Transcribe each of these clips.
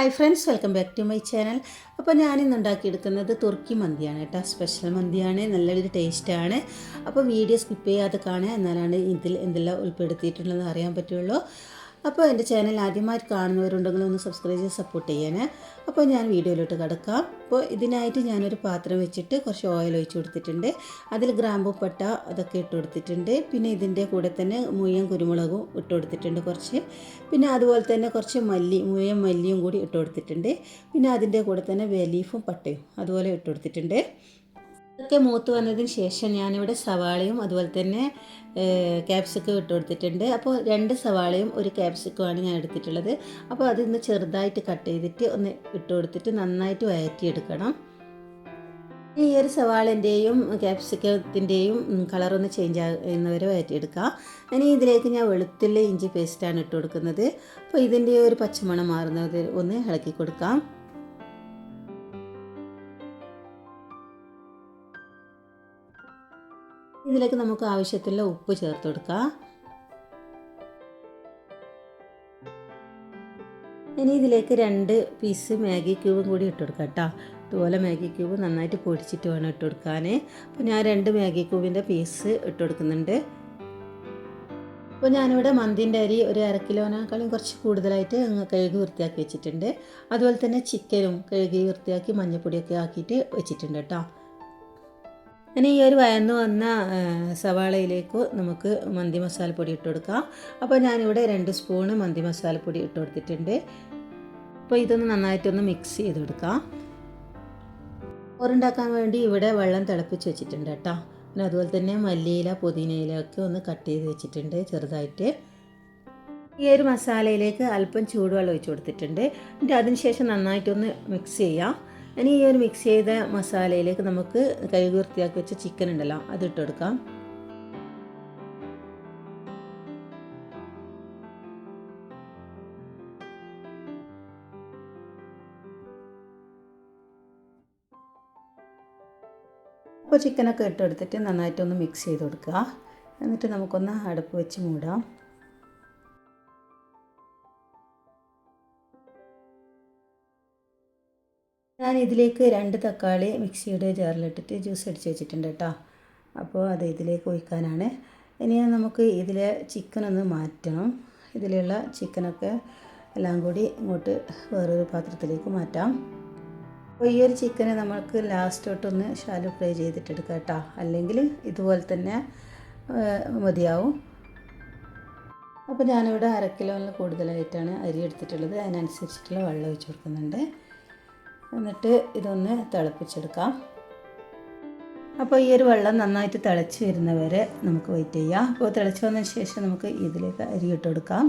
Hi friends, welcome back to my channel. അപ്പോൾ ഞാനിന്ന് ഉണ്ടാക്കിയെടുക്കുന്നത് തുർക്കി മന്തിയാണ് കേട്ടോ. സ്പെഷ്യൽ മന്തിയാണ്, നല്ലൊരു ടേസ്റ്റാണ്. അപ്പോൾ വീഡിയോ സ്കിപ്പ് ചെയ്യാതെ കാണുക, എന്നാലാണ് ഇതിൽ എന്തെല്ലാം ഉൾപ്പെടുത്തിയിട്ടുള്ളതെന്ന് അറിയാൻ പറ്റുള്ളൂ. അപ്പോൾ എൻ്റെ ചാനൽ ആദ്യമായിട്ട് കാണുന്നവരുണ്ടെങ്കിൽ ഒന്ന് സബ്സ്ക്രൈബ് ചെയ്ത് സപ്പോർട്ട് ചെയ്യാനേ. അപ്പോൾ ഞാൻ വീഡിയോയിലോട്ട് കിടക്കാം. അപ്പോൾ ഇതിനായിട്ട് ഞാനൊരു പാത്രം വെച്ചിട്ട് കുറച്ച് ഓയിൽ ഒഴിച്ച് കൊടുത്തിട്ടുണ്ട്. അതിൽ ഗ്രാമ്പൂ പട്ട അതൊക്കെ ഇട്ട് കൊടുത്തിട്ടുണ്ട്. പിന്നെ ഇതിൻ്റെ കൂടെ തന്നെ മുഴുവൻ കുരുമുളകും ഇട്ട് കൊടുത്തിട്ടുണ്ട് കുറച്ച്. പിന്നെ അതുപോലെ തന്നെ കുറച്ച് മുഴുവൻ മല്ലിയും കൂടി ഇട്ട് കൊടുത്തിട്ടുണ്ട്. പിന്നെ അതിൻ്റെ കൂടെ തന്നെ ബേ ലീഫും പട്ടയും അതുപോലെ ഇട്ട് കൊടുത്തിട്ടുണ്ട്. ഇതൊക്കെ മൂത്ത് വന്നതിന് ശേഷം ഞാനിവിടെ സവാളയും അതുപോലെ തന്നെ ക്യാപ്സിക്കം ഇട്ട് കൊടുത്തിട്ടുണ്ട്. അപ്പോൾ 2 സവാളയും 1 ക്യാപ്സിക്കമാണ് ഞാൻ എടുത്തിട്ടുള്ളത്. അപ്പോൾ അതിന്ന് ചെറുതായിട്ട് കട്ട് ചെയ്തിട്ട് ഒന്ന് ഇട്ട് കൊടുത്തിട്ട് നന്നായിട്ട് വഴറ്റിയെടുക്കണം. ഈ ഒരു സവാളിൻ്റെയും ക്യാപ്സിക്കത്തിൻ്റെയും കളറൊന്ന് ചേഞ്ച് ആകുന്നവരെ വഴറ്റിയെടുക്കുക. ഇനി ഇതിലേക്ക് ഞാൻ വെളുത്തുള്ളി ഇഞ്ചി പേസ്റ്റാണ് ഇട്ട് കൊടുക്കുന്നത്. അപ്പോൾ ഇതിൻ്റെ ഒരു പച്ചമണം മാറുന്നത് ഒന്ന് ഇളക്കി കൊടുക്കാം. ഇതിലേക്ക് നമുക്ക് ആവശ്യത്തിലുള്ള ഉപ്പ് ചേർത്ത് കൊടുക്കാം. ഇനി ഇതിലേക്ക് 2 പീസ് മാഗി ക്യൂബും കൂടി ഇട്ട് കൊടുക്കാം കേട്ടോ. ഇതുപോലെ മാഗി ക്യൂബ് നന്നായിട്ട് പൊടിച്ചിട്ട് വേണം ഇട്ട് കൊടുക്കാൻ. അപ്പോൾ ഞാൻ 2 മാഗി ക്യൂബിൻ്റെ പീസ് ഇട്ട് കൊടുക്കുന്നുണ്ട്. അപ്പോൾ ഞാനിവിടെ മന്തിൻ്റെ അരി ഒരു 1/2 കിലോനേക്കാളും കുറച്ച് കൂടുതലായിട്ട് കഴുകി വൃത്തിയാക്കി വെച്ചിട്ടുണ്ട്. അതുപോലെ തന്നെ ചിക്കനും കഴുകി വൃത്തിയാക്കി മഞ്ഞൾപ്പൊടിയൊക്കെ ആക്കിയിട്ട് വെച്ചിട്ടുണ്ട് കേട്ടോ. ഇനി ഈ ഒരു വഴന്നു വന്ന സവാളയിലേക്ക് നമുക്ക് മന്തി മസാലപ്പൊടി ഇട്ട് കൊടുക്കാം. അപ്പോൾ ഞാനിവിടെ 2 സ്പൂണ് മന്തി മസാലപ്പൊടി ഇട്ട് കൊടുത്തിട്ടുണ്ട്. അപ്പോൾ ഇതൊന്ന് നന്നായിട്ടൊന്ന് മിക്സ് ചെയ്ത് കൊടുക്കാം. ചോറുണ്ടാക്കാൻ വേണ്ടി ഇവിടെ വെള്ളം തിളപ്പിച്ച് വെച്ചിട്ടുണ്ട് കേട്ടോ. പിന്നെ അതുപോലെ തന്നെ മല്ലിയില പുതിനയില ഒക്കെ ഒന്ന് കട്ട് ചെയ്ത് വെച്ചിട്ടുണ്ട് ചെറുതായിട്ട്. ഈ ഒരു മസാലയിലേക്ക് അല്പം ചൂടുവെള്ളം ഒഴിച്ച് കൊടുത്തിട്ടുണ്ട്. എന്നിട്ട് അതിനുശേഷം നന്നായിട്ടൊന്ന് മിക്സ് ചെയ്യാം. ഇനി ഈ ഒരു മിക്സ് ചെയ്ത മസാലയിലേക്ക് നമുക്ക് കഴുകി വൃത്തിയാക്കി വെച്ച ചിക്കൻ ഉണ്ടല്ലോ അതിട്ട് കൊടുക്കാം. അപ്പോൾ ചിക്കനൊക്കെ ഇട്ട് കൊടുത്തിട്ട് നന്നായിട്ടൊന്ന് മിക്സ് ചെയ്ത് കൊടുക്കുക. എന്നിട്ട് നമുക്കൊന്ന് അടുപ്പ് വെച്ച് മൂടാം. ഞാൻ ഇതിലേക്ക് 2 തക്കാളി മിക്സിയുടെ ജാറിലിട്ടിട്ട് ജ്യൂസ് അടിച്ച് വെച്ചിട്ടുണ്ട് കേട്ടോ. അപ്പോൾ അത് ഇതിലേക്ക് ഒഴിക്കാനാണ്. ഇനി നമുക്ക് ഇതിലെ ചിക്കനൊന്ന് മാറ്റണം. ഇതിലുള്ള ചിക്കനൊക്കെ എല്ലാം കൂടി ഇങ്ങോട്ട് വേറൊരു പാത്രത്തിലേക്ക് മാറ്റാം. അപ്പോൾ ഈ ഒരു ചിക്കനെ നമുക്ക് ലാസ്റ്റോട്ടൊന്ന് ഷാലോ ഫ്രൈ ചെയ്തിട്ടെടുക്കാം കേട്ടോ. അല്ലെങ്കിൽ ഇതുപോലെ തന്നെ മതിയാവും. അപ്പോൾ ഞാനിവിടെ 1/2 കിലോയിൽ കൂടുതലായിട്ടാണ് അരി എടുത്തിട്ടുള്ളത്. അതിനനുസരിച്ചിട്ടുള്ള വെള്ളം ഒഴിച്ച് കൊടുക്കുന്നുണ്ട്. എന്നിട്ട് ഇതൊന്ന് തിളപ്പിച്ചെടുക്കാം. അപ്പോൾ ഈ ഒരു വെള്ളം നന്നായിട്ട് തിളച്ച് വരുന്നവരെ നമുക്ക് വെയിറ്റ് ചെയ്യാം. അപ്പോൾ തിളച്ച് വന്നതിന് ശേഷം നമുക്ക് ഇതിലേക്ക് അരി ഇട്ട് കൊടുക്കാം.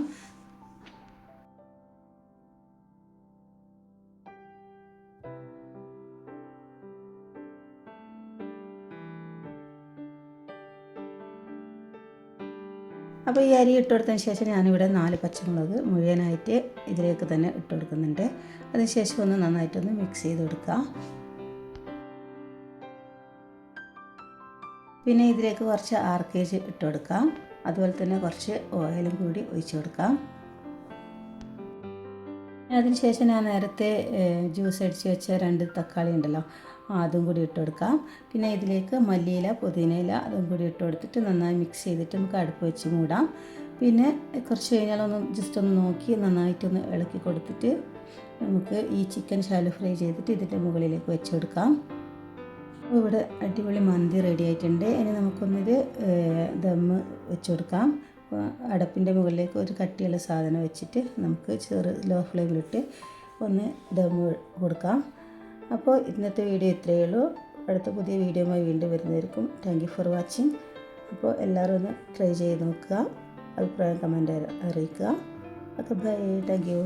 അപ്പോൾ ഈ അരി ഇട്ട് കൊടുത്തതിന് ശേഷം ഞാനിവിടെ 4 പച്ചമുളക് മുഴുവനായിട്ട് ഇതിലേക്ക് തന്നെ ഇട്ട് കൊടുക്കുന്നുണ്ട്. അതിനുശേഷം ഒന്ന് നന്നായിട്ടൊന്ന് മിക്സ് ചെയ്ത് കൊടുക്കുക. പിന്നെ ഇതിലേക്ക് കുറച്ച് ആർക്കേജ് ഇട്ട് കൊടുക്കാം. അതുപോലെ തന്നെ കുറച്ച് ഓയിലും കൂടി ഒഴിച്ച് കൊടുക്കാം. അതിനുശേഷം ഞാൻ നേരത്തെ ജ്യൂസ് അടിച്ച് വെച്ച 2 തക്കാളി ഉണ്ടല്ലോ അതും കൂടി ഇട്ട് കൊടുക്കാം. പിന്നെ ഇതിലേക്ക് മല്ലിയില പുതിനയില അതും കൂടി ഇട്ട് കൊടുത്തിട്ട് നന്നായി മിക്സ് ചെയ്തിട്ട് നമുക്ക് അടുപ്പ് വെച്ച് മൂടാം. പിന്നെ കുറച്ച് കഴിഞ്ഞാൽ ജസ്റ്റ് ഒന്ന് നോക്കി നന്നായിട്ടൊന്ന് ഇളക്കി കൊടുത്തിട്ട് നമുക്ക് ഈ ചിക്കൻ ഷാലോ ഫ്രൈ ചെയ്തിട്ട് ഇതിൻ്റെ മുകളിലേക്ക് വെച്ച് കൊടുക്കാം. ഇവിടെ അടിപൊളി മന്തി റെഡി ആയിട്ടുണ്ട്. ഇനി നമുക്കൊന്നിത് ദമ്മ് വെച്ച് കൊടുക്കാം. അടപ്പിൻ്റെ മുകളിലേക്ക് ഒരു കട്ടിയുള്ള സാധനം വെച്ചിട്ട് നമുക്ക് ലോ ഫ്ലെയിമിലിട്ട് ഒന്ന് ദമ്മ് കൊടുക്കാം. അപ്പോൾ ഇന്നത്തെ വീഡിയോ ഇത്രയേ ഉള്ളൂ. അടുത്ത പുതിയ വീഡിയോയുമായി വീണ്ടും വരുന്നതായിരിക്കും. Thank you for watching. അപ്പോൾ എല്ലാവരും ഒന്ന് ട്രൈ ചെയ്ത് നോക്കുക. അഭിപ്രായം കമൻറ്റ് അറിയിക്കുക. അപ്പോൾ ബൈ. Thank you.